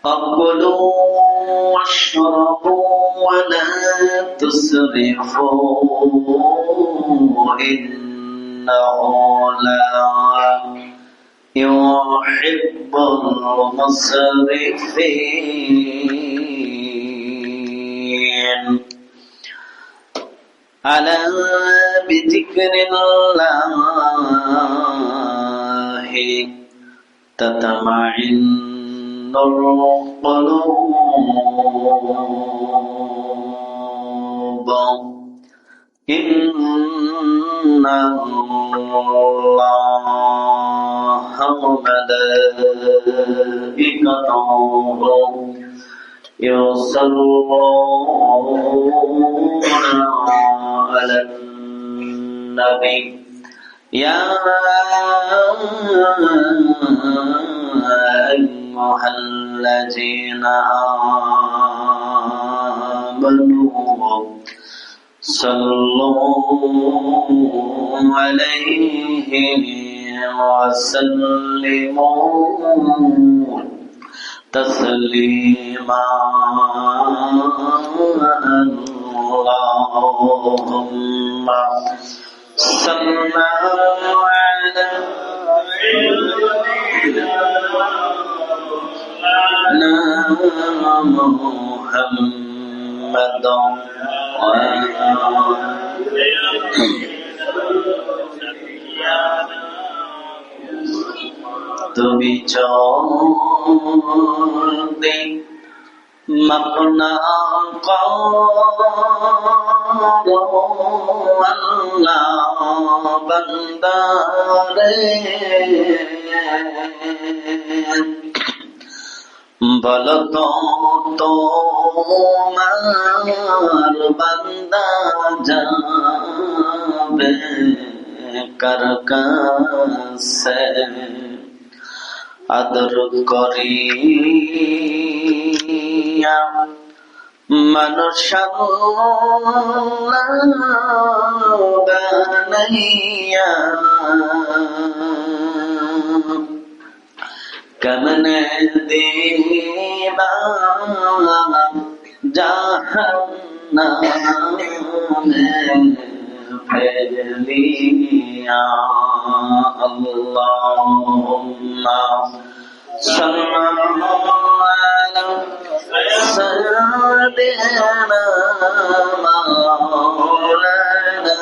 فكلوا واشربوا ولا تسرفوا إنه لا يحب المسرفين ألا بذكر الله تطمئن القلوب إن الله وملائكته يصلون على النبي يا أيها الذين آمنوا صلوا عليه وسلموا تسليما اللهم صل على محمد তুমি যদি মকনা করো আল্লাহ বান্দারে বলো তো তোমার বান্দা যাবে কার কাছে আদর করিয়া মানুষ বানাইয়া কেমনে দিবা জাহান্নামে ফেলিয়া আল্লাহুম্মা সাল্লি আলা সাইয়্যিদিনা মাওলানা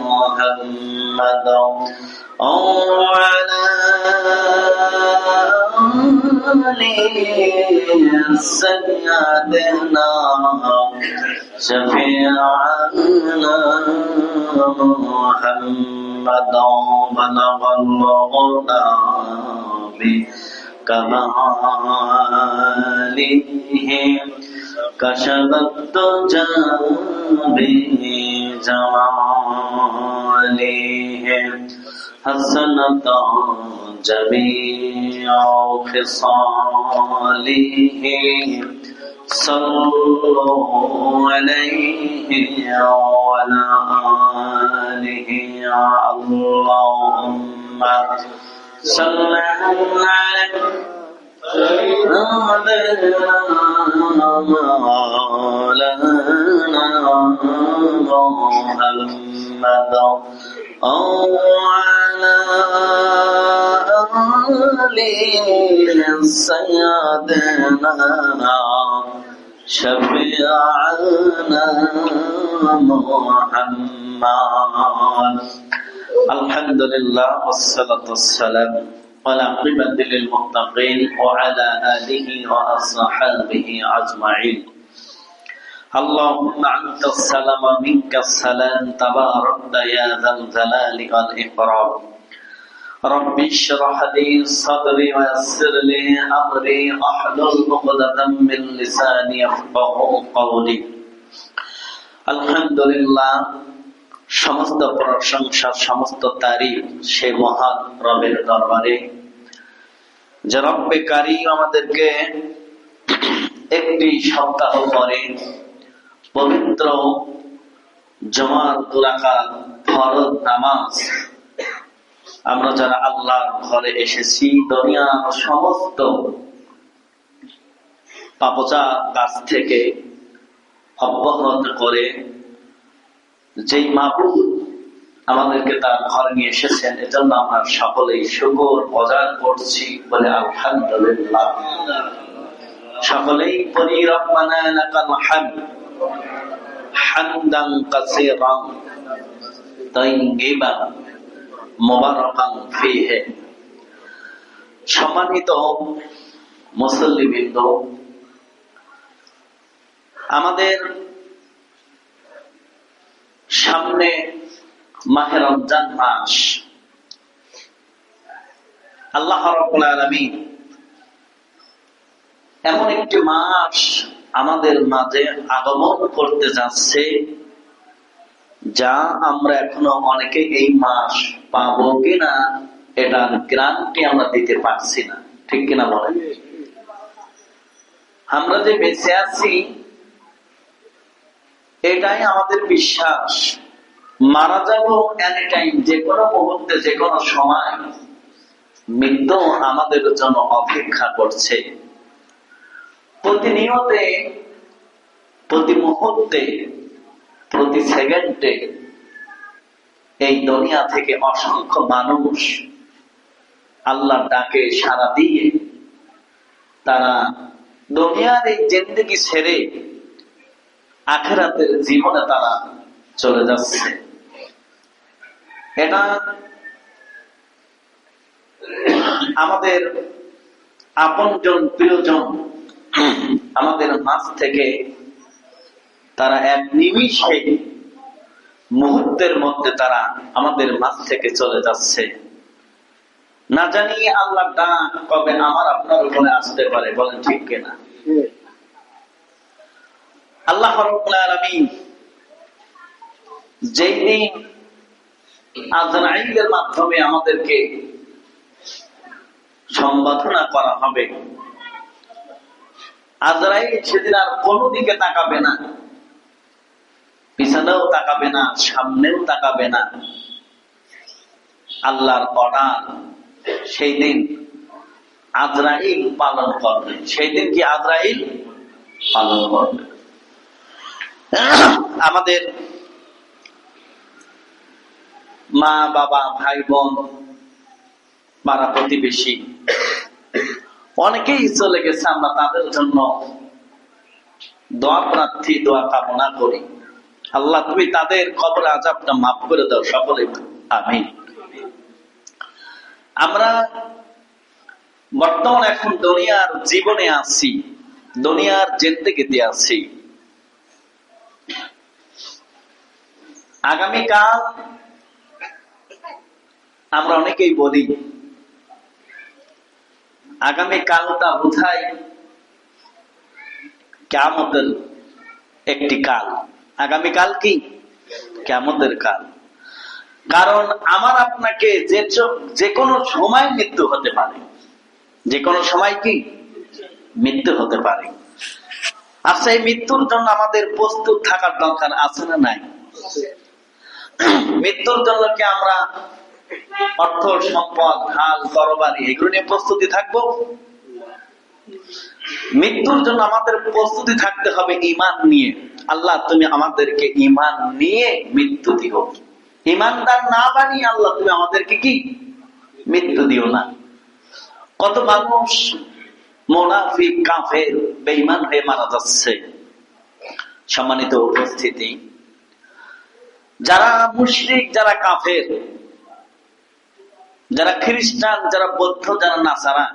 মুহাম্মাদ وعلى آله سيدنا شفيعنا محمد بلغ الهدى بكماله كشف الدجى بجماله حسنة جميع خصاله صلوا عليه وعلى آله اللهم صل على مولانا محمد وعلى آله سيدنا شفيعنا محمد الحمد لله والصلاة والسلام على عقبة للمتقين وعلى آله وأصحابه أجمعين اللهم أنت السلام ومنك السلام تبارك يا ذا الجلال والإكرام رب اشرح لي صدري ويسر لي أمري واحلل عقدة من لساني يفقهوا قولي الحمد لله সমস্ত প্রশংসা সমস্ত তারিফ সেই মহান রবের দরবারে যে রব্বে কারীম আমাদেরকে একটি সপ্তাহ পরে পবিত্র জুমার দুরাকাত ফরজ নামাজ আমরা যারা আল্লাহর ঘরে এসেছি দুনিয়ার সমস্ত পাপচা কাজ থেকে অব্যাহত করে যেই মাহবুব আমাদেরকে তার ঘরে নিয়ে এসেছেন, এজন্য আমরা সকলেই শুকর অজান করছি বলে আলহামদুলিল্লাহ। সকলেই পড়ি রব্বানা লাকাল হামদ হামদান কাসীরান তাইয়্যিবান মুবারাকান ফীহি। সম্মানিত মুসল্লিবৃন্দ, আমাদের সামনে মাহে রমজান মাস। আল্লাহ রাব্বুল আলামিন এমন একটি মাস আমাদের মাঝে আগমন করতে যাচ্ছে, যা আমরা এখনো অনেকে এই মাস পাবো কিনা এটার গ্যারান্টি আমরা দিতে পারছি না, ঠিক কিনা বলেন? আমরা যে বেঁচে আছি এটাই আমাদের বিশ্বাস। মারা যাবো এনি টাইম, যে কোনো মুহূর্তে, যে কোনো সময় মৃত্যু আমাদের জন্য অপেক্ষা করছে। প্রতিনিয়তে, প্রতি মুহূর্তে, প্রতি সেকেন্ডে এই দুনিয়া থেকে অসংখ্য মানুষ আল্লাহর ডাকে সাড়া দিয়ে তারা দুনিয়ার এই জিন্দেগি ছেড়ে আখিরাতের জীবনে তারা চলে যাচ্ছে। এটা আমাদের আপনজন, প্রিয়জন আমাদের মাঝ থেকে তারা এক নিমিষে, মুহূর্তের মধ্যে তারা আমাদের মাঝ থেকে চলে যাচ্ছে। না জানি আল্লাহ ডাক কবে আমার আপনার উপরে আসতে পারে, বলেন ঠিক কিনা? আল্লাহ রাব্বুল আলামিন যেই দিন আজরাইলের মাধ্যমে আমাদেরকে সম্বোধনা করা হবে, আজরাইল সেদিন আর কোনো দিকে তাকাবে না, পিছনেও তাকাবে না, সামনেও তাকাবে না। আল্লাহর অর্ডার সেই দিন আজরাইল পালন করবে। সেই দিন কি আজরাইল পালন করবে? আমাদের মা বাবা, ভাই বোন, পাড়া প্রতিবেশী অনেকেই চলে গেছে। আমরা তাদের জন্য দোয়া প্রার্থী, দোয়া কামনা করি। আল্লাহ তুমি তাদের কবর আযাবটা মাফ করে দাও, সকলে আমিন। আমরা বর্তমান এখন দুনিয়ার জীবনে আছি, দুনিয়ার জিন্দেগিতে আছি। আগামীকাল আমরা অনেকেই বলি আগামীকালটা বোধহয় কিয়ামতের একটি কাল। আগামীকাল কি? কিয়ামতের কাল। কারণ আমার আপনাকে যে কোনো সময় মৃত্যু হতে পারে, যে কোনো সময় কি মৃত্যু হতে পারে। আচ্ছা, এই মৃত্যুর জন্য আমাদের প্রস্তুত থাকার দরকার আছে না নাই? মৃত্যুর জন্য কি আমরা অর্থ সম্পদ, ঢাল তরবারি এগুলো নিয়ে প্রস্তুতি থাকবো? মৃত্যুর জন্য আমাদের প্রস্তুতি থাকতে হবে ঈমান নিয়ে। আল্লাহ তুমি আমাদেরকে ঈমান নিয়ে মৃত্যু দিও, ঈমানদার না বানিয়ে আল্লাহ তুমি আমাদেরকে কি মৃত্যু দিও না। কত মানুষ মুনাফিক, কাফের, বেঈমান হয়ে মারা যাচ্ছে। সম্মানিত উপস্থিতি, যারা মুশরিক, যারা কাফের, যারা খ্রিস্টান, যারা বৌদ্ধ, যারা নাসারা,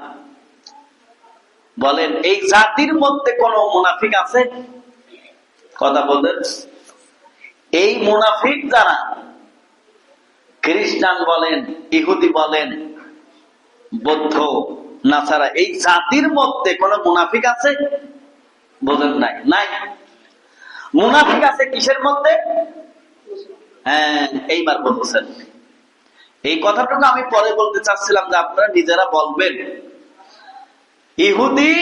বলেন এই জাতির মধ্যে কোন মুনাফিক আছে? কথা বলেন। এই মুনাফিক যারা খ্রিস্টান বলেন, ইহুদি বলেন, বৌদ্ধ, নাসারা, এই জাতির মধ্যে কোন মুনাফিক আছে? বোঝেন নাই? নাই। মুনাফিক আছে কিসের মধ্যে? হ্যাঁ, এইবার বলছেন। এই কথাটুকু আমি পরে বলতে চাচ্ছিলাম যে আপনারা নিজেরা বলবেন, ইহুদি,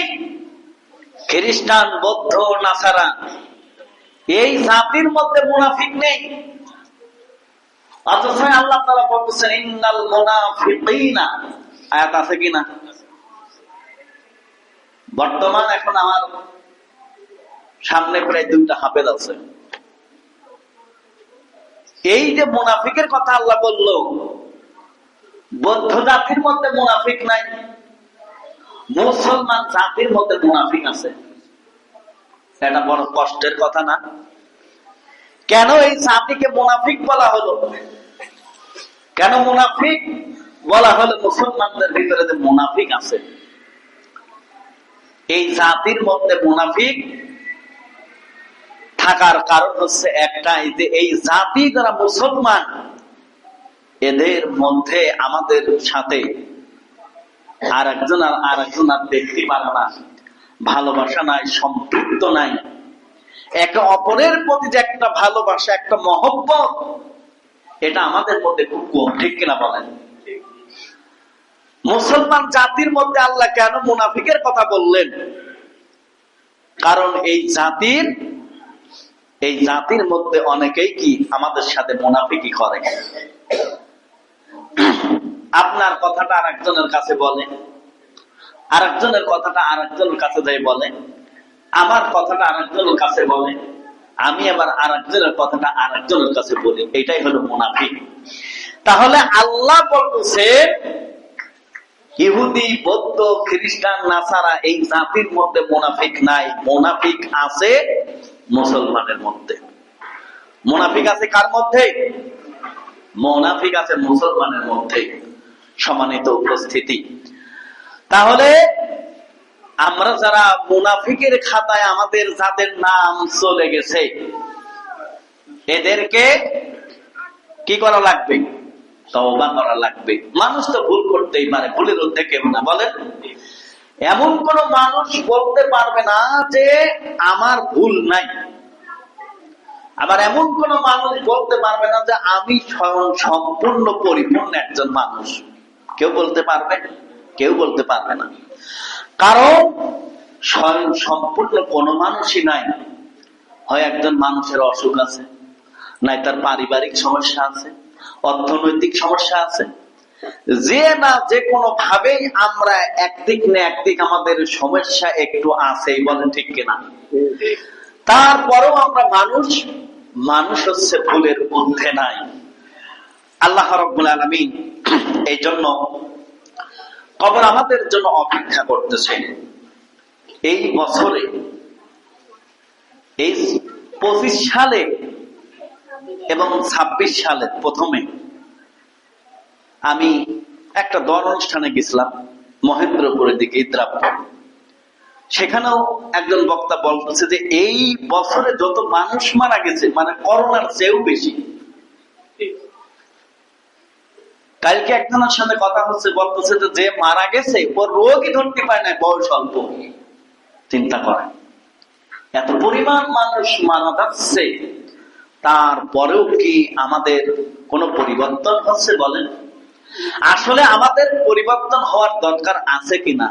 খ্রিস্টান, বৌদ্ধ, নাসারা, এই জাতির মধ্যে মুনাফিক নেই। অথচ আল্লাহ তাআলা বলছেন ইন্নাল মুনাফিকিনা, আয়াত আছে কিনা? বর্তমান এখন আমার সামনে প্রায় 2টা হাফেজ আছে। এই যে মুনাফিকের কথা আল্লাহ বলল, বৌদ্ধ জাতির মধ্যে মুনাফিক নাই, মুসলমান জাতির মধ্যে মুনাফিক আছে। এটা বড় কষ্টের কথা না? কেন এই জাতিকে মুনাফিক বলা হলো? কেন মুনাফিক বলা হলো? মুসলমানদের ভিতরে যে মুনাফিক আছে, এই জাতির মধ্যে মুনাফিক থাকার কারণ হচ্ছে একটাই, যে এই জাতি যারা মুসলমান, এদের মধ্যে আমাদের সাথে আর একজন আর দেখতে পারে না, ভালোবাসা নাই, সম্পৃক্ত নাই। একে অপরের প্রতি যে একটা ভালোবাসা, একটা মহব্বত, এটা আমাদের মধ্যে খুব কম, ঠিক কিনা বলেন? মুসলমান জাতির মধ্যে আল্লাহ কেন মুনাফিকের কথা বললেন? কারণ এই জাতির মধ্যে অনেকেই কি আমাদের সাথে মুনাফিকি করে। আপনার কথাটা আরেকজনের কাছে বলে, আরেকজনের কথাটা আরেকজনের কাছে যাই বলে, আমার কথাটা আরেকজনের কাছে বলে, আমি আবার আরেকজনের কথাটা আরেকজনের কাছে বলি। এটাই হলো মুনাফিক। তাহলে আল্লাহ বলছে ইহুদি, বৌদ্ধ, খ্রিস্টান, নাসারা এই জাতির মধ্যে মুনাফিক নাই, মুনাফিক আছে মুসলমানের মধ্যে। মুনাফিক আছে কার মধ্যে? মুনাফিক আছে মুসলমানের মধ্যে। সম্মানিত উপস্থিতি, তাহলে আমরা যারা মুনাফিকের খাতায় আমাদের যাদের নাম চলে গেছে, এদেরকে কি করা লাগবে? তওবা করা লাগবে। মানুষ তো ভুল করতেই পারে, ভুলের ঊর্ধ্বে কেউ না, বলেন? এমন কোন মানুষ বলতে পারবে না যে আমার ভুল নাই। আবার এমন কোন মানুষ বলতে পারবে না যে আমি স্বয়ং সম্পূর্ণ পরিপূর্ণ একজন মানুষ। কেউ বলতে পারবে? কেউ বলতে পারবে না। কারণ স্বয়ং সম্পূর্ণ কোন মানুষই নাই। হয় একজন মানুষের অসুখ আছে, নাই তার পারিবারিক সমস্যা আছে, অর্থনৈতিক সমস্যা আছে, যে না যে কোনো ভাবেই আমরা একদিক না একদিক আমাদের সমস্যা একটু আছেই, বলেন ঠিক কিনা? তারপরেও আমরা মানুষ হচ্ছে ভুলের ঊর্ধ্বে নাই। আল্লাহ রাব্বুল আলামিন এই জন্য কবর আমাদের জন্য অপেক্ষা করতেছে। এই বছরে, এই 25 সালে এবং 26 সালে প্রথমে আমি একটা দর অনুষ্ঠানে গেছিলাম মহেন্দ্রপুরের দিকে, ইদ্রাপুর। সেখানেও একজন বক্তা বলতেছে যে এই বছরে যত মানুষ মারা গেছে, মানে করোনার চেয়েও বেশি। কালকে একজনের সাথে কথা হচ্ছে, বলতেছে যে মারা গেছে ওর রোগই ধরতে পায় না, বয়স অল্প। চিন্তা করেন, এত পরিমাণ মানুষ মারা যাচ্ছে, তারপরেও কি আমাদের কোন পরিবর্তন হচ্ছে? বলেন, আসলে আমাদের পরিবর্তন হওয়ার দরকার আছে কিনা?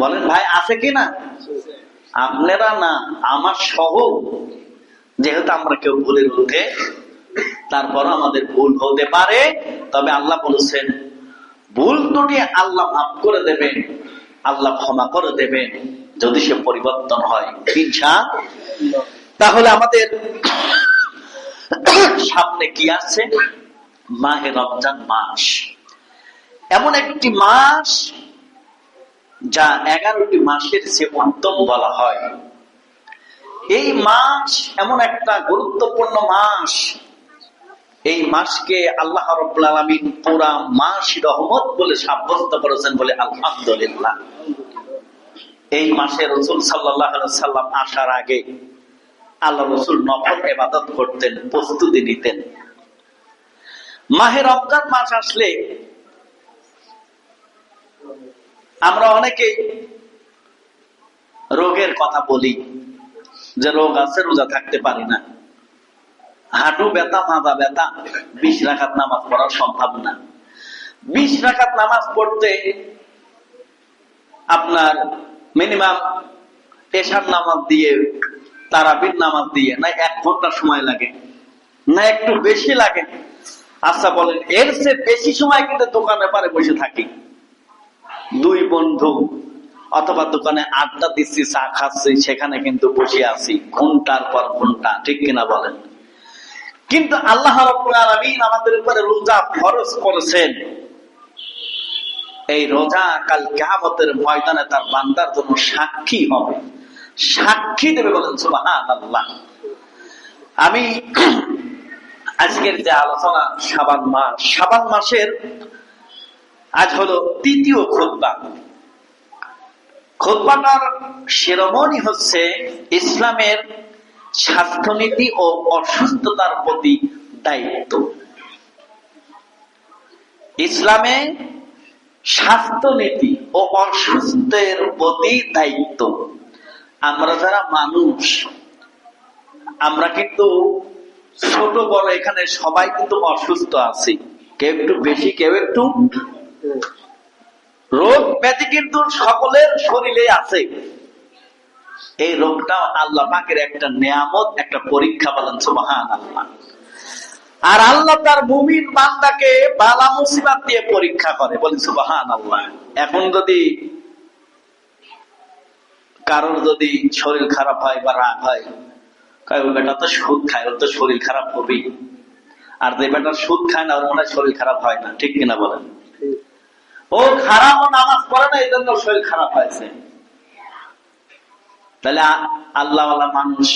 বলেন ভাই, আছে কিনা? আপনারা না, আমার সহ, যেহেতু আমরা কেউ ভুলের ঊর্ধ্বে, তারপর আমাদের ভুল হতে পারে। তবে আল্লাহ বলেছেন ভুল ত্রুটি আল্লাহ মাফ করে দেবেন, আল্লাহ ক্ষমা করে দেবেন যদি সে পরিবর্তন হয়, ইনশাআল্লাহ। তাহলে আমাদের সামনে কি আছে? মাহে রমজান মাস, এমন একটি মাস যা 11টি মাসের চেয়ে উত্তম বলা হয়। এই মাস এমন একটা গুরুত্বপূর্ণ মাস, এই মাসকে আল্লাহ রাব্বুল আলামিন পুরা মাস রহমত বলে সাব্যস্ত করেছেন, বলে আলহামদুলিল্লাহ। এই মাসে রাসূল সাল্লাল্লাহু আলাইহি ওয়াসাল্লাম আসার আগে আল্লাহ রাসূল নফল ইবাদত করতেন, প্রস্তুতি নিতেন। মাহে রমজান মাস আসলে আমরা অনেকেই রোগের কথা বলি, যে রোগ আছে, রোজা থাকতে পারি না, হাঁটু ব্যথা, মাথা ব্যথা, 20 রাকাত নামাজ পড়া সম্ভব না। 20 রাকাত নামাজ পড়তে আপনার মিনিমাম এশার নামাজ দিয়ে, তারাবির নামাজ দিয়ে না 1 ঘন্টা সময় লাগে, না একটু বেশি লাগে। আচ্ছা বলেন, এর চেয়ে বেশি সময় কিন্তু দোকানে পারে বসে থাকি। 2 বন্ধু অথবা দোকানে আড্ডা দিচ্ছি, চা খাচ্ছি, সেখানে কিন্তু বসে আছি ঘন্টার পর ঘন্টা, ঠিক কিনা বলেন? কিন্তু আল্লাহ রাব্বুল আলামিন আমাদের উপরে রোজা ফরজ করেছেন। এই রোজা কাল কিয়ামতের ময়দানে তার বান্দার জন্য সাক্ষী হবে, সাক্ষী দেবে, বলেন সুবহানাল্লাহ। আমি আজকের যে আলোচনা শাবান মাস, শাবান মাসের আজ হলো তৃতীয় খুতবা। খুতবাটার শিরোমণি হচ্ছে ইসলামের স্বাস্থ্যনীতি ও অসুস্থতার প্রতি দায়িত্ব। ইসলামে স্বাস্থ্যনীতি ও অসুস্থের প্রতি দায়িত্ব। আমরা যারা মানুষ, আমরা কিন্তু ছোট বড় এখানে সবাই কিন্তু অসুস্থ আছি, কেউ একটু বেশি, কেউ একটু। রোগ ব্যাধি কিন্তু সকলের শরীরে আছে। এই রোগটা আল্লাহ পাকের একটা নিয়ামত, একটা পরীক্ষা, বলেন সুবহানাল্লাহ। আর আল্লাহ তার মুমিন বান্দাকে বালা মুসিবত দিয়ে পরীক্ষা করে, বলেন সুবহানাল্লাহ। এখন যদি কারোর যদি শরীর খারাপ হয় বা রাগ হয়, ওই বেটা তো সুদ খায়, ওর তো শরীর খারাপ হবেই। আর যে বেটা সুদ খায় না, ওর মনে হয় শরীর খারাপ হয় না, ঠিক কিনা বলেন? ও খারাপ, ও নামাজ পড়ে না, এই জন্য শরীর খারাপ হয়েছে। তাহলে আল্লাহওয়ালা মানুষ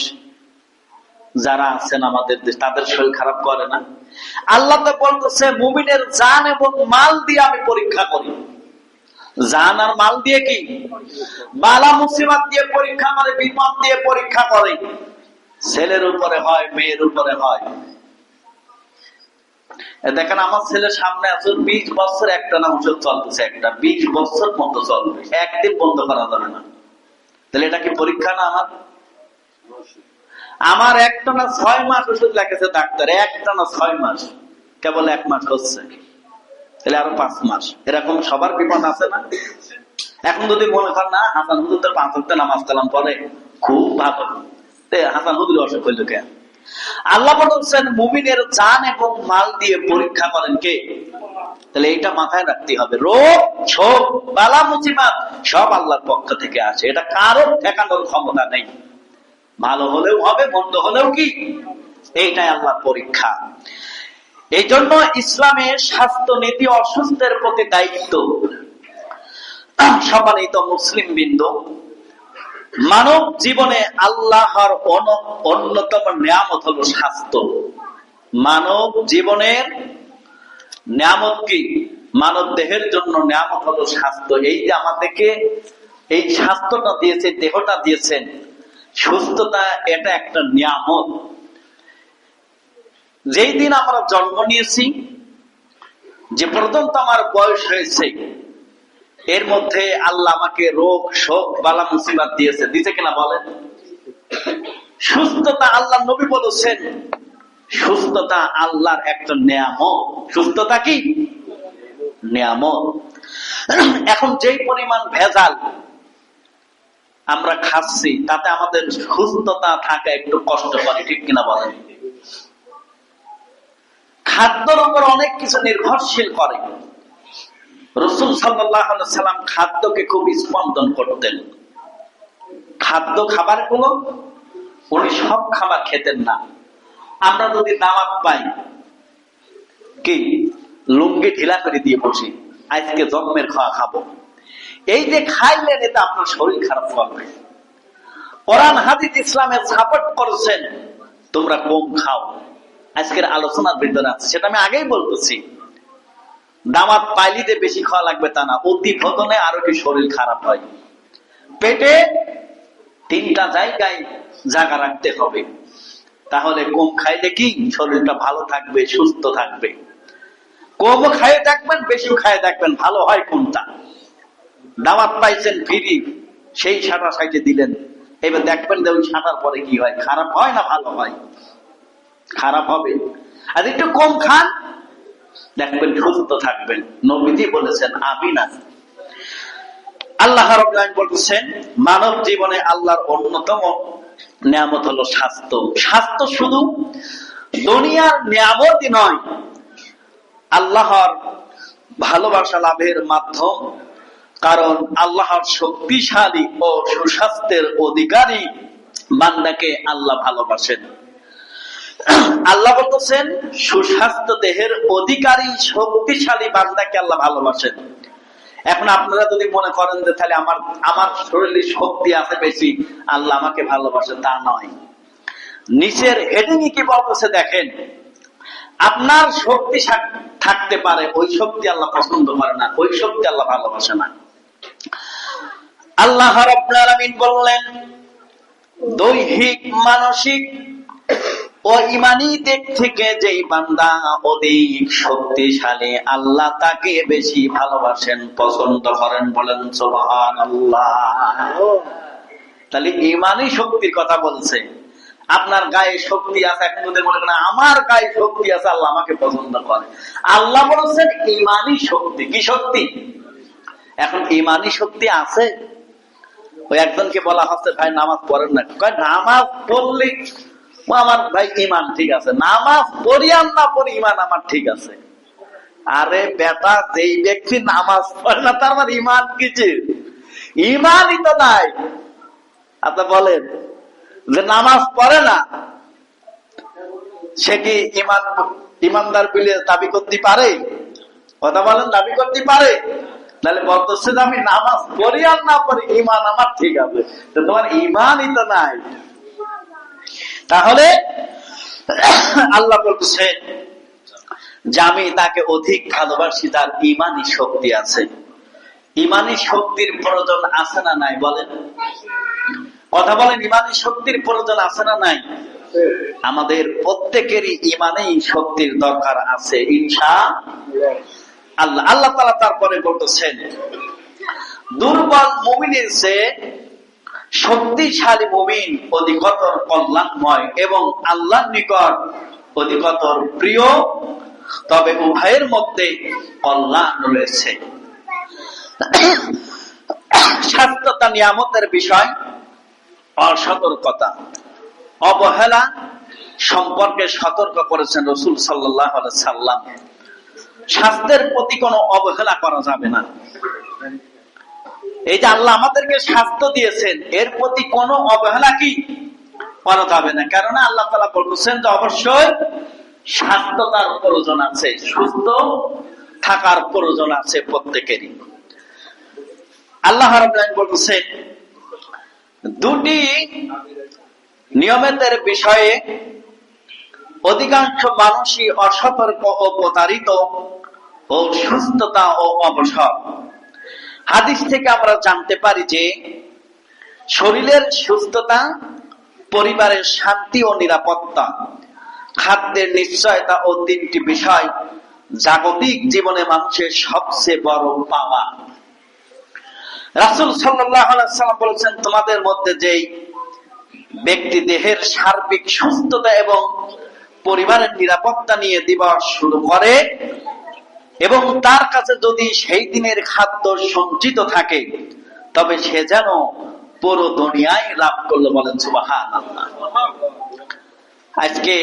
যারা আছেন আমাদের দেশ, তাদের শরীর খারাপ করে না? আল্লাহ তো বলতেছে মুমিনের জান এবং মাল দিয়ে আমি পরীক্ষা করি। জান আর মাল দিয়ে কি? বালা মুসিবত দিয়ে পরীক্ষা করে, বিপদ দিয়ে পরীক্ষা করে। ছেলের উপরে হয়, মেয়ের উপরে হয়। দেখেন আমার ছেলের সামনে আছে 20 বছর একটা না ওষুধ চলতেছে, একটা 20 বছর মতো চলবে, একদিন বন্ধ করা যাবে না। তাহলে এটা কি পরীক্ষা না? আমার একটা না 6 মাস ওষুধ লেখেছে ডাক্তার, একটা না 6 মাস, কেবল 1 মাস হচ্ছে, তাহলে আরো 5 মাস। এরকম সবার বিপদ আছে না? এখন যদি মনে করেন না হাসান হুজুর তো 5 ওয়াক্ত নামাজ কালাম পড়ে, খুব ভালো, হাসান হুজুর অসুখ হইল কেন? আল্লাহ বলছেন মুমিনের জান এবং মাল দিয়ে পরীক্ষা করেন কে? তাহলে এটা মাথায় রাখতে হবে। রোগ, শোক, বালা মুসিবত সব আল্লাহর পক্ষ থেকে আসে, এটা কারোর ঠেকানোর ক্ষমতা নেই। ভালো হলেও হবে, মন্দ হলেও কি, এইটাই আল্লাহর পরীক্ষা। এই জন্য ইসলামের স্বাস্থ্য নীতি অসুস্থের প্রতি দায়িত্ব। সম্মানিত মুসলিম বিন্দু, মানব জীবনে আল্লাহর অন্যতম নিয়ামত হলো স্বাস্থ্য। মানব জীবনের নিয়ামত কি? মানব দেহের জন্য নিয়ামত হলো স্বাস্থ্য। এই যে আমাদেরকে এই স্বাস্থ্যটা দিয়েছে, দেহটা দিয়েছেন, সুস্থতা, এটা একটা নিয়ামত। যেই দিন আমরা জন্ম নিয়েছি, যে পর্যন্ত আমার বয়স হয়েছে, এর মধ্যে আল্লাহ আমাকে রোগ, শোক, বালা মুসিবত দিয়েছে, দিতে কিনা বলেন? সুস্থতা আল্লাহ নবী বলেছেন, সুস্থতা আল্লাহর একটা নিয়ামত। সুস্থতা কি? নিয়ামত। এখন যেই পরিমাণ ভেজাল আমরা খাচ্ছি, তাতে আমাদের সুস্থতা থাকা একটু কষ্ট করে, ঠিক কিনা বলেন? খাদ্যের উপর অনেক কিছু নির্ভরশীল করে। রাসূল সাল্লাল্লাহু আলাইহি সাল্লাম খাদ্যকে খুব স্পন্দন করতেন। খাদ্য, খাবার গুলো উনি সব খাবার খেতেন না। আমরা যদি দাওয়াত পাই, কি লুঙ্গি ঢিলা করে দিয়ে বসি, আজকে জন্মের খাওয়া খাবো, এই যে খাইলেন, এটা আপনার শরীর খারাপ করবে। কোরআন হাদিস ইসলামের সাপোর্ট করছেন, তোমরা কম খাও। আজকের আলোচনার ভিতরে আছে, সেটা আমি আগেই বলতেছি। দাওয়াত পাইলি যে বেশি খাওয়া লাগবে তা না, অতি ভোজনে আরো কি শরীর খারাপ হয়। পেটে 3টা জায়গায় জায়গা রাখতে হবে, তাহলে কম খাইলে কি শরীরটা ভালো থাকবে, সুস্থ থাকবে। কম খাইয়ে থাকবেন, বেশি খাইয়ে থাকবেন, ভালো হয় কোনটা? দাওয়াত পাইছেন ফ্রি, সেই সাঁটা সাইটে দিলেন, এবার দেখবেন যে ওই সাঁটার পরে কি হয়, খারাপ হয় না ভালো হয়? খারাপ হবে। আর একটু কম খান, দেখবেন সুস্থ থাকবেন। নবীজি বলেছেন, আমি না, আল্লাহ রাব্বুল আলামিন বলেছেন, মানব জীবনে আল্লাহর অন্যতম নিয়ামত হলো স্বাস্থ্য। স্বাস্থ্য শুধু দুনিয়ার নিয়ামতই নয়, আল্লাহর ভালোবাসা লাভের মাধ্যম, কারণ আল্লাহর শক্তিশালী ও সুস্বাস্থ্যের অধিকারী বান্দাকে আল্লাহ ভালোবাসেন। আল্লাহ বলতেছেন সুস্বাস্থ্য দেহের অধিকারী শক্তিশালী বান্দাকে আল্লাহ ভালোবাসেন। এখন আপনারা যদি মনে করেন যে তাহলে আমার শরীরে শক্তি আছে বেশি, আল্লাহ আমাকে ভালোবাসে, তা নয়। নিচের হেডিং কি বলতেছে দেখেন, আপনার শক্তি থাকতে পারে, ওই শক্তি আল্লাহ পছন্দ করে না, ওই শক্তি আল্লাহ ভালোবাসে না। আল্লাহ রাব্বুল আলামিন বললেন দৈহিক, মানসিক ও ঈমানী দিক থেকে যেই বান্দা অধিক শক্তিশালী, আল্লাহ তাকে বেশি ভালোবাসেন, পছন্দ করেন। বলেন সুবহানাল্লাহ। তাহলে ঈমানী শক্তির কথা বলছে। আপনার গায়ে শক্তি আছে, এখন যদি মনে করেন আমার গায়ে শক্তি আছে, আল্লাহ আমাকে পছন্দ করে। আল্লাহ বলছেন ঈমানী শক্তি। কি শক্তি? এখন ঈমানী শক্তি আছে। ওই একজনকে বলা হচ্ছে ভাই নামাজ পড়েন না, নামাজ পড়লে আমার ভাই ঈমান ঠিক আছে, নামাজ পড়ি আর না পড়ি ঈমান আমার ঠিক আছে। আরে বেটা, যেই ব্যক্তি নামাজ পড়ে না তার আমার ঈমান কিছু, ঈমানই তো নাই। আপনি বলেন যে নামাজ পড়ে না, সে কি ইমানদার বলে দাবি করতে পারে? কথা বলেন, দাবি করতে পারে? তাহলে বলতেছে যে আমি নামাজ পড়ি আর না পড়ি ঈমান আমার ঠিক আছে, তো তোমার ঈমানই তো নাই। তাহলে আল্লাহ বলতেছে যে আমি তাকে অধিক ভালোবাসি, তার ঈমানী শক্তি আছে। ঈমানী শক্তির প্রয়োজন আছে না নাই? বলেন, কথা বলেন, ঈমানী শক্তির প্রয়োজন আছে না নাই? আমাদের প্রত্যেকেরই ঈমানী শক্তির দরকার আছে ইনশাআল্লাহ। আল্লাহ তাআলা তারপরে বলতেছেন দুর্বল মুমিনের চেয়ে শক্তিশালী মুমিন অধিকতর কল্যাণময় এবং আল্লাহর নিকট অধিকতর প্রিয়, তবে উভয়ের মধ্যে কল্যাণ রয়েছে। স্বাস্থ্যতা নিয়ামতের বিষয় অসতর্কতা, অবহেলা সম্পর্কে সতর্ক করেছেন রাসূল সাল্লাল্লাহু আলাইহি সাল্লাম। স্বাস্থ্যের প্রতি কোনো অবহেলা করা যাবে না। এই যে আল্লাহ আমাদেরকে স্বাস্থ্য দিয়েছেন, এর প্রতি কোনো অবহেলা কি করা যাবে না। কারণ আল্লাহ তাআলা বলছেন যে অবশ্যই স্বাস্থ্যতার প্রয়োজন আছে, সুস্থ থাকার প্রয়োজন আছে প্রত্যেকেরই। আল্লাহ রাব্বুল আলামিন বলছেন দুটি নিয়মের বিষয়ে অধিকাংশ মানুষই অসতর্ক ও প্রতারিত, ও সুস্থতা ও অবসর। হাদিস থেকে আমরা জানতে পারি যে শরীরের সুস্থতা, পরিবারের শান্তি ও নিরাপত্তা, খাদ্যের নিশ্চয়তা ও তিনটি বিষয় জাগতিক জীবনে মানুষের সবচেয়ে বড় পাওয়া। রাসূল সাল্লাল্লাহু আলাইহি সাল্লাম বলেছেন তোমাদের মধ্যে যেই ব্যক্তি দেহের সার্বিক সুস্থতা এবং পরিবারের নিরাপত্তা নিয়ে দিবস শুরু করে এবং তার কাছে যদি সেই দিনের খাদ্য সঞ্চিত থাকে, তবে সে যেন পুরো দুনিয়ায় লাভ করলো। বলেন সুবহানাল্লাহ। আজকে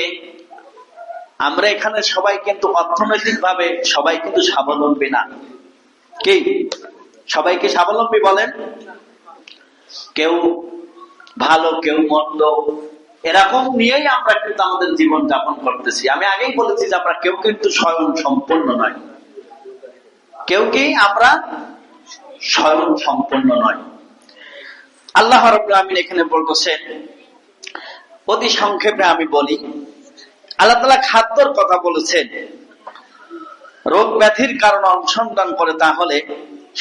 আমরা এখানে সবাই কিন্তু অর্থনৈতিক ভাবে সবাই কিন্তু স্বাবলম্বী না। কি সবাইকে স্বাবলম্বী বলেন? কেউ ভালো, কেউ মন্দ, এরকম নিয়েই আমরা কিন্তু আমাদের জীবন যাপন করতেছি। আমি আগেই বলেছি যে আমরা কেউ কিন্তু স্বয়ং সম্পূর্ণ নয়, কেউ কি আমরা স্বয়ং সম্পূর্ণ নয়। আল্লাহ রাব্বুল আলামিন এখানে বলতেছেন, অতি সংক্ষেপে আমি বলি, আল্লাহ তাআলা খাদ্যর কথা বলেছেন। রোগ ব্যাধির কারণ অনুসন্ধান করে, তাহলে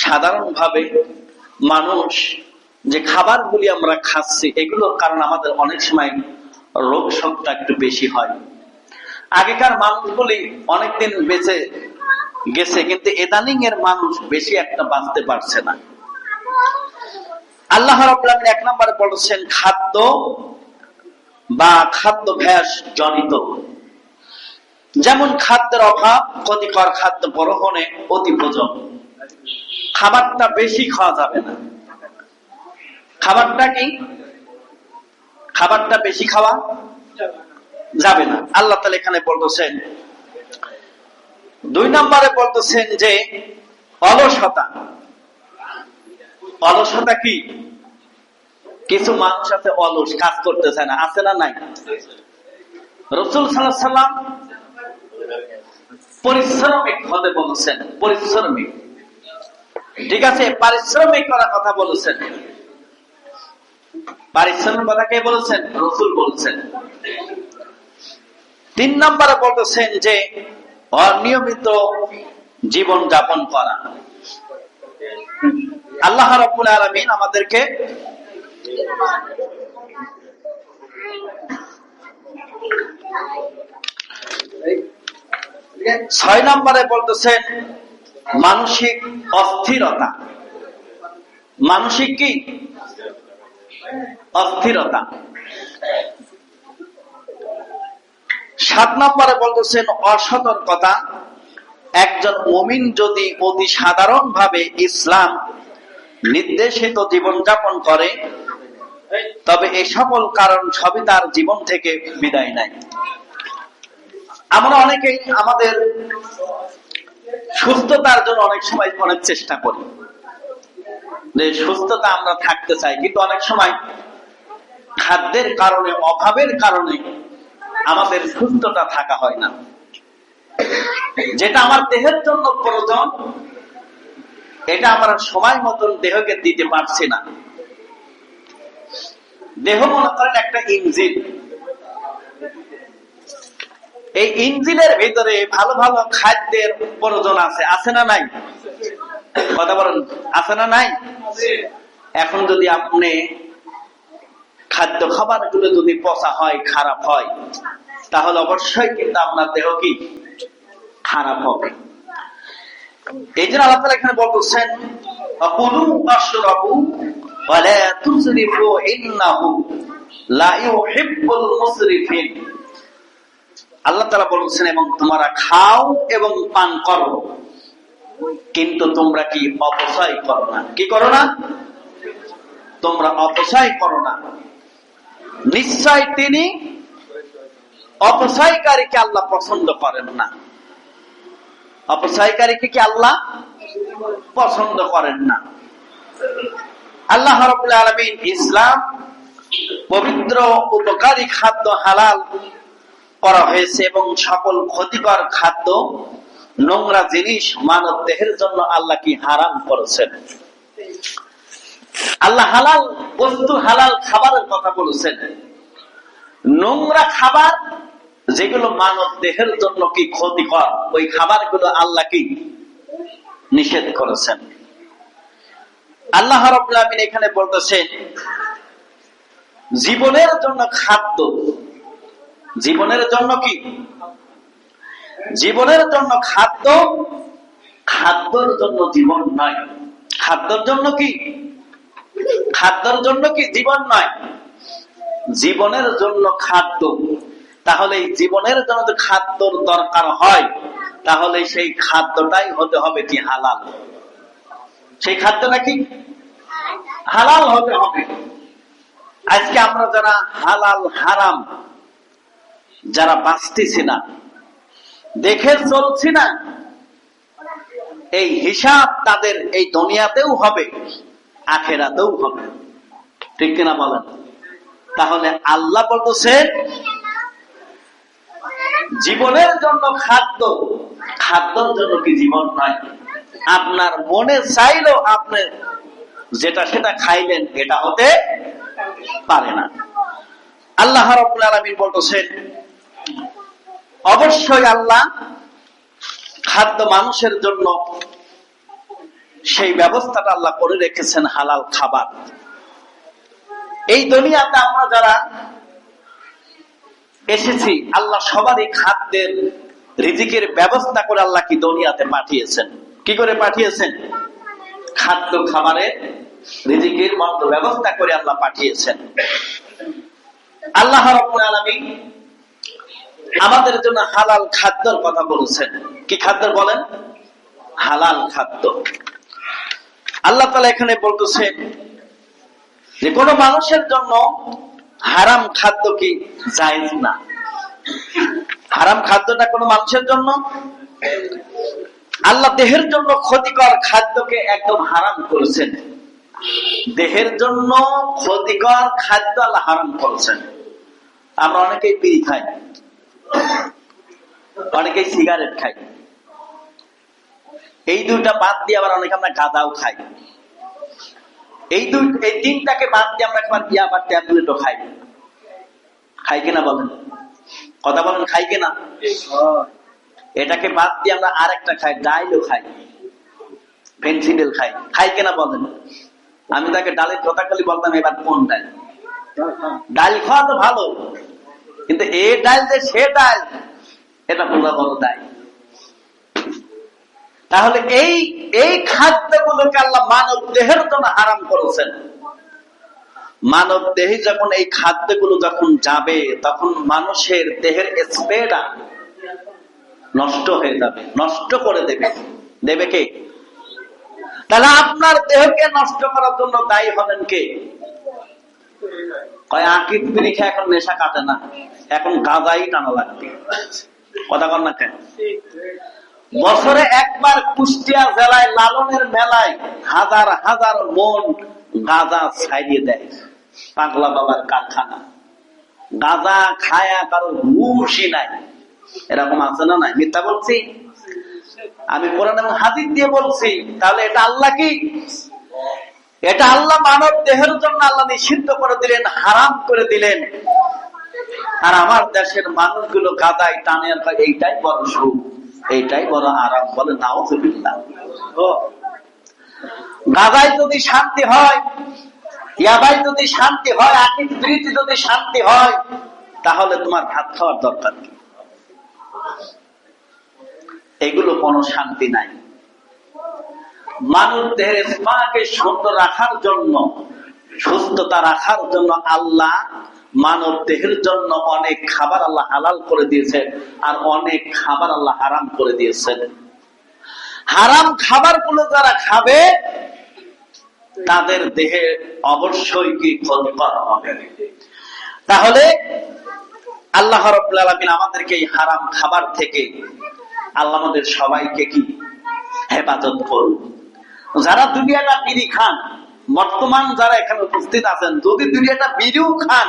সাধারণভাবে মানুষ যে খাবারগুলি আমরা খাচ্ছি এগুলোর কারণ আমাদের অনেক সময় রোগ শোকটা একটু বেশি হয়। আগেকার মানুষগুলি অনেকদিন বেঁচে গেছে, কিন্তু ইদানিং এর মানুষ বেশি একটা বাঁচতে পারছে না। আল্লাহ রাব্বুল আলামিন এক নম্বরে বলেছেন খাদ্য বা খাদ্যাভ্যাস জনিত। যেমন খাদ্যের অভাব ক্ষতিকর, খাদ্য গ্রহণে অতি ভোজন। খাবারটা বেশি খাওয়া যাবে না। খাবারটা কি? খাবারটা বেশি খাওয়া যাবে না। আল্লাহ তাআলা এখানে বলতেছেন। দুই নম্বরে বলতেছেন যে অলসতা। অলসতা কি? কিছু মানুষ আছে অলস, কাজ করতে চায় না, আছে না নাই? রাসূল সাল্লাল্লাহু আলাইহি সাল্লাম পরিশ্রমিক হতে বলেছেন, পরিশ্রমিক, ঠিক আছে, পারিশ্রমিক করার কথা বলেছেন। পারিশ্রমিক কথা কে বলেছেন? রাসূল বলেছেন। 3 নম্বরে বলতেছেন যে অনিয়মিত জীবন যাপন করা। আল্লাহ রাব্বুল আলামিন আমাদেরকে ছয় নম্বরে বলতেছেন মানসিক অস্থিরতা। মানসিক কি? অস্থিরতা। 7 নম্বরে বলতেছেন অসতর্কতা। একজন মুমিন যদি অতি সাধারণ ভাবে ইসলাম নির্দেশিত জীবনযাপন করে তবে এই সকল কারণ সবই তার জীবন থেকে বিদায় নেয়। আমরা অনেকেই আমাদের সুস্থতার জন্য অনেক সময় অনেক চেষ্টা করি যে সুস্থতা আমরা থাকতে চাই, কিন্তু অনেক সময় খাদ্যের কারণে, অভাবের কারণে আমাদের সুস্থতা থাকা হয় না। যেটা আমার দেহের জন্য প্রয়োজন এটা আমরা সময় মতন দেহকে দিতে পারছি না। দেহ মনে করেন একটা ইঞ্জিন, এই ইঞ্জিনের ভিতরে ভালো ভালো খাদ্যের প্রয়োজন আছে, আছে না নাই? কথা বলেন, আছে না নাই? এখন যদি আপনি খাদ্য খাবার গুলো যদি পচা হয়, খারাপ হয়, তাহলে অবশ্যই কিন্তু আপনার দেহ কি খারাপ হবে। এই জন্য আল্লাহ তাআলা এখানে বলতেছেন আকুলু ওয়াশরাবু ওয়া লা তুসরিফু ইন্নাহু লা ইউহিব্বুল মুসরিফিন। আল্লাহ তাআলা বলছেন এবং তোমরা খাও এবং পান করো, কিন্তু তোমরা কি অপচয় করো না। কি করো না? তোমরা অপচয় করো না। নিশ্চয় তিনি অপচয়কারীকে আল্লাহ পছন্দ করেন না। অপচয়কারীকে কি আল্লাহ পছন্দ করেন না। আল্লাহ রাব্বুল আলামিন ইসলাম পবিত্র উপকারী খাদ্য হালাল করা হয়েছে এবং সকল ক্ষতিকর খাদ্য, নোংরা জিনিস মানব দেহের জন্য আল্লাহ কি হারাম করেছেন। আল্লাহ হালাল বস্তু, হালাল খাবারের কথা বলেছেন। নোংরা খাবার যেগুলো মানব দেহের জন্য কি ক্ষতিকর, ওই খাবারগুলো আল্লাহ কি নিষেধ করেছেন। আল্লাহ রাব্বুল আলামিন এখানে বলতেছেন জীবনের জন্য খাদ্য, জীবনের জন্য কি? জীবনের জন্য খাদ্য, খাদ্যের জন্য জীবন নয়। খাদ্যের জন্য কি? খাদ্যের জন্য কি জীবন নয়, জীবনের জন্য খাদ্য। তাহলে জীবনের জন্য যদি খাদ্যর দরকার হয় তাহলে সেই খাদ্যটাই হতে হবে কি হালাল। সেই খাদ্যটা কি হালাল হতে হবে। আজকে আমরা যারা হালাল হারাম যারা বাঁচতেছি না, দেখে চলছি না, এই হিসাব তাদের এই দুনিয়াতেও হবে, আখেরাতেও হবে। ঠিক কিনা বলেন? তাহলে আল্লাহ বলতেছেন জীবনের জন্য খাদ্য, খাদ্যর জন্য কি জীবন নয়। আপনার মনে চাইলেও আপনি যেটা সেটা খাইলেন, এটা হতে পারে না। আল্লাহ রাব্বুল আলামিন বলতেছেন অবশ্যই আল্লাহ খাদ্য মানুষের জন্য সেই ব্যবস্থাটা আল্লাহ করে রেখেছেন, হালাল খাবার। এই দুনিয়াতে আমরা যারা এসেছি আল্লাহ সবারই খাদ্যের রিজিকের ব্যবস্থা করে আল্লাহ কি দুনিয়াতে পাঠিয়েছেন। কি করে পাঠিয়েছেন? খাদ্য খাবারের রিজিকের মতো ব্যবস্থা করে আল্লাহ পাঠিয়েছেন। আল্লাহ রাব্বুল আলামিন আমাদের জন্য হালাল খাদ্যের কথা বলেছেন। কি খাদ্য বলেন? হালাল খাদ্য। আল্লাহ তাআলা এখানে বলতেছেন যে কোন মানুষের জন্য হারাম খাদ্য কি জায়েজ না। হারাম খাদ্যটা কোন মানুষের জন্য, আল্লাহ দেহের জন্য ক্ষতিকর খাদ্যকে একদম হারাম করেছেন। দেহের জন্য ক্ষতিকর খাদ্য আল্লাহ হারাম করেছেন। আমরা অনেকেই বিড়ি খাই, অনেকেই সিগারেট খাই, এই দুইটা বাদ দিয়ে আবার অনেকে আমরা গাঁজাও খাই। এই তিনটাকে বাদ দিয়ে আমরা একবার ইয়াবা ট্যাবলেটও খাই। খাই কিনা বলেন? কথা বলেন, খাই কিনা? এটাকে বাদ দিয়ে আমরা আরেকটা খাই, ডাইলও খাই, ফেন্সিডিল খাই। খাই কিনা বলেন? আমি তাকে ডালের কথা খালি বলতাম, এবার কোন ডাল? ডাল খাওয়া তো ভালো, কিন্তু এ ডাল যে সে ডাল, এটা পুরো বড় ডাল। তাহলে এই খাদ্যগুলোকে আল্লাহ মানব দেহের জন্য হারাম করেছেন। মানব দেহে যখন এই খাদ্যগুলো যখন যাবে, তখন মানুষের দেহের স্পেটা নষ্ট হয়ে যাবে, নষ্ট করে দেবে। দেবে কে? তাহলে আপনার দেহকে নষ্ট করার জন্য দায়ী হবেন কে? আকিদ বিড়ি খেয়ে এখন নেশা কাটে না, এখন গাঁজাই টানা লাগবে। কথা কর না কেন? বছরে একবার কুষ্টিয়া জেলায় লালনের মেলায় হাজার হাজার মন গাঁজা ছাড়িয়ে দেয়। পাগলা বাবার কারখানা। গাঁজা খায়া কারো হুঁশই নাই। এরকম আছে না? নাই? মিথ্যা বলছি? আমি কোরআন এবং হাদিস দিয়ে বলছি। তাহলে এটা আল্লাহ কি? এটা আল্লাহ মানব দেহের জন্য আল্লাহ নিষিদ্ধ করে দিলেন, হারাম করে দিলেন। আর আমার দেশের মানুষগুলো গাঁজায় টানে, এইটাই বড় সুখ, এইটাই বড় আরাম। বলে নাউযুবিল্লাহ। গাঁজায় যদি শান্তি হয়, ইয়াবাই যদি শান্তি হয়, আকিদ বিড়িতে যদি শান্তি হয়, তাহলে তোমার ভাত খাওয়ার দরকার কি? এগুলো কোনো শান্তি নাই। মানুষ দেহের স্পাকে সুন্দর রাখার জন্য, সুস্থতা রাখার জন্য আল্লাহ মানব দেহের জন্য অনেক খাবার আল্লাহ হালাল করে দিয়েছেন, আর অনেক খাবার আল্লাহ হারাম করে দিয়েছেন। হারাম খাবার গুলো যারা খাবে তাদের দেহে অবশ্যই কি ক্ষতিকর হবে। তাহলে আল্লাহ রাব্বুল আলামিন আমাদেরকে এই হারাম খাবার থেকে আল্লাহ আমাদের সবাইকে কি হেফাজত করুন। যারা দুনিয়াটা বিড়ি খান, বর্তমান যারা এখানে উপস্থিত আছেন, যদি দুনিয়াটা বিড়িও খান,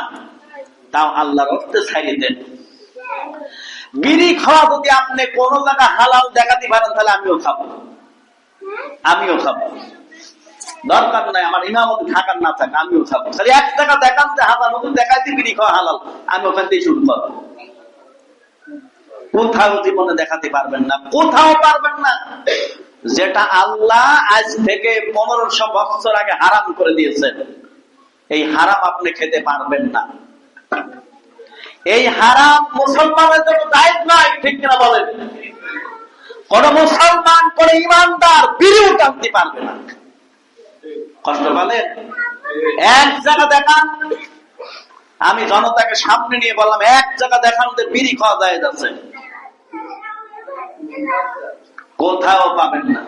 তাও আল্লাহর রাস্তে ছাড়িয়ে দেন। বিড়ি খাওয়া যদি আপনি কোন জায়গা হালাল দেখাতে পারেন, তাহলে আমিও খাবো, আমিও খাবো। দরকার নাই আমার ইমামতি থাকার না থাকা, আমিও খাবো। খালি এক টাকা দেখান যে হাজার নতুন দেখাইতে বিড়ি খাওয়া হালাল, আমি ওখান থেকে শুরু করবো। কোথাও জীবনে দেখাতে পারবেন না, কোথাও পারবেন না। যেটা আল্লাহ আজ থেকে 1500 বছর আগে হারাম করে দিয়েছেন, এই হারাম আপনি খেতে পারবেন না। এই হারাম মুসলমানের জন্য দায়িত্ব নয়, ঠিক কিনা বলেন? কোন মুসলমান, কোন ইমানদার বিড়িও টানতে পারবে না। কষ্ট পালেন? এক জায়গা দেখান, আমি জনতাকে সামনে নিয়ে বললাম, এক জায়গা দেখান যে বিড়ি খাওয়া যায় যাচ্ছে, কোথাও পাবেন না,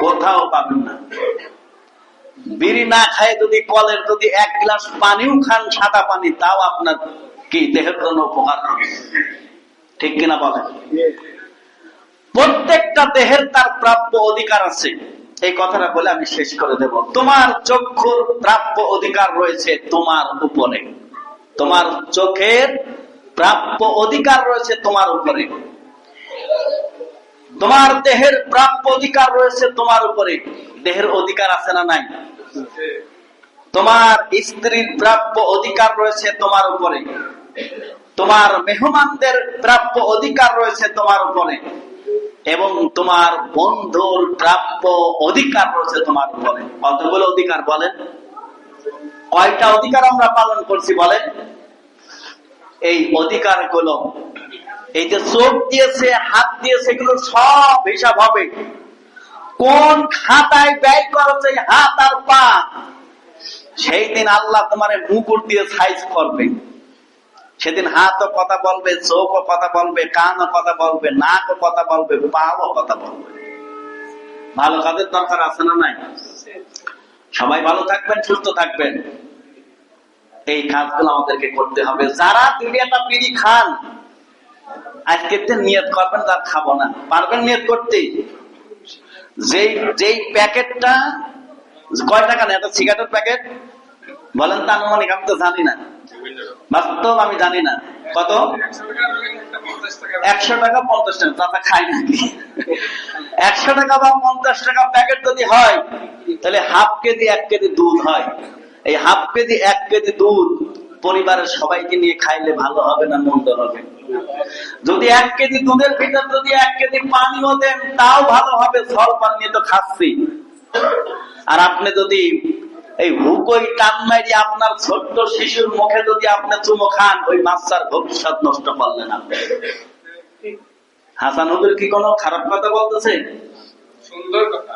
কোথাও পাবেন না। বিড়ি না খায় যদি কলের যদি এক গ্লাস পানিও খান, সাদা পানি, তাও আপনার কি দেহের জন্য উপকার হবে, ঠিক কিনা বলেন? প্রত্যেকটা দেহের তার প্রাপ্য অধিকার আছে। এই কথাটা বলে আমি শেষ করে দেব। তোমার চক্ষুর প্রাপ্য অধিকার রয়েছে তোমার উপরে, তোমার চোখের প্রাপ্য অধিকার রয়েছে তোমার উপরে, তোমার দেহের প্রাপ্য অধিকার রয়েছে তোমার উপরে। দেহের অধিকার আছে না নাই? তোমার স্ত্রীর প্রাপ্য অধিকার রয়েছে তোমার উপরে, তোমার মেহমানদের প্রাপ্য অধিকার রয়েছে তোমার উপরে, এবং তোমার বন্ধুর প্রাপ্য অধিকার রয়েছে তোমার উপরে। কতগুলো অধিকার বলেন? কয়টা অধিকার আমরা পালন করছি বলেন? এই অধিকার গুলো, এই যে চোখ দিয়েছে, হাত দিয়েছে, এগুলো সব হিসাব হবে। কোন খাতায় ব্যয় করেছে হাত আর পা, সেই দিন আল্লাহ তোমার মুকুট দিয়ে সাইজ করবে। সেদিন হাতও কথা বলবে, চোখও কথা বলবে, কানও কথা বলবে, নাকও কথা বলবে, পাও কথা বলবে। ভালো কাজের দরকার আছে না নাই? সবাই ভালো থাকবেন, সুস্থ থাকবেন। এই কাজগুলো আমাদেরকে করতে হবে। যারা দুনিয়াটা বিড়ি খান, আজকে নিয়ত করবেন তার খাবো না, পারবেন নিয়ত করতে? যেই প্যাকেটটা কয় টাকা নেয় একটা সিগারেটের প্যাকেট? বলেন তো আনুমানিক, আমি তো জানি না, বাস্তব আমি জানি না। কত? 100 টাকা 50 টাকা। তাতে খাই নাকি? 100 টাকা বা 50 টাকা প্যাকেট যদি হয়, তাহলে হাফ কেজি 1 কেজি দুধ হয়। এই হাফ কেজি 1 কেজি দুধ পরিবারের সবাইকে নিয়ে খাইলে ভালো হবে না মন্দ হবে? যদি 1 কেজি দুধের ভিতর যদি 1 কেজি পানিও দেন তাও ভালো হবে, ফল পান নিয়ে তো খাচ্ছি। আর আপনি যদি এই হুকই টান মারি আপনার ছোট্ট শিশুর মুখে যদি আপনি চুমো খান, ওই বাচ্চার ভবিষ্যৎ নষ্ট করলেন আপনি। হাসান হুজুর কি কোনো খারাপ কথা বলতেছে? সুন্দর কথা।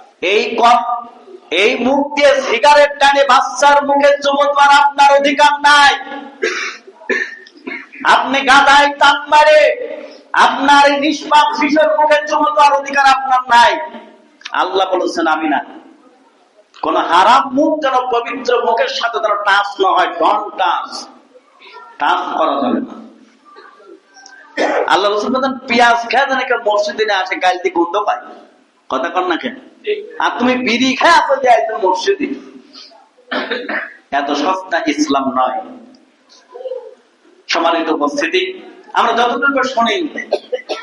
এই মুখ দিয়ে সিগারেট টানে বাচ্চার মুখে চুমো দেওয়ার আপনার অধিকার নাই। আপনি গাদায় টান মারে আপনার এই নিষ্পাপ শিশুর মুখে চুমো দেওয়ার অধিকার আপনার নাই। আল্লাহ বলেছেন আমি না। কোন হারাম মুখ যেন পবিত্র মুখের সাথে যেন টাচ না হয়, ডন্ট টাচ, টাচ করা যাবে না। আল্লাহ রাসূল বলেন পেঁয়াজ খেয়ে যেন কেউ মসজিদে আসে গাল দিয়ে গন্ধ পায়, কথা কর না কেন? আর তুমি বিড়ি খেয়ে আসো যে একদম মসজিদে, এত সস্তা ইসলাম নয়। সম্মানিত উপস্থিতি, আমরা যতটুকু শুনি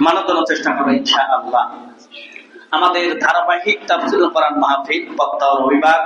মানার জন্য চেষ্টা করবো ইনশাআল্লাহ। আমাদের ধারাবাহিক তাফসীরুল কোরআন মাহফিল প্রত্যহ রবিবার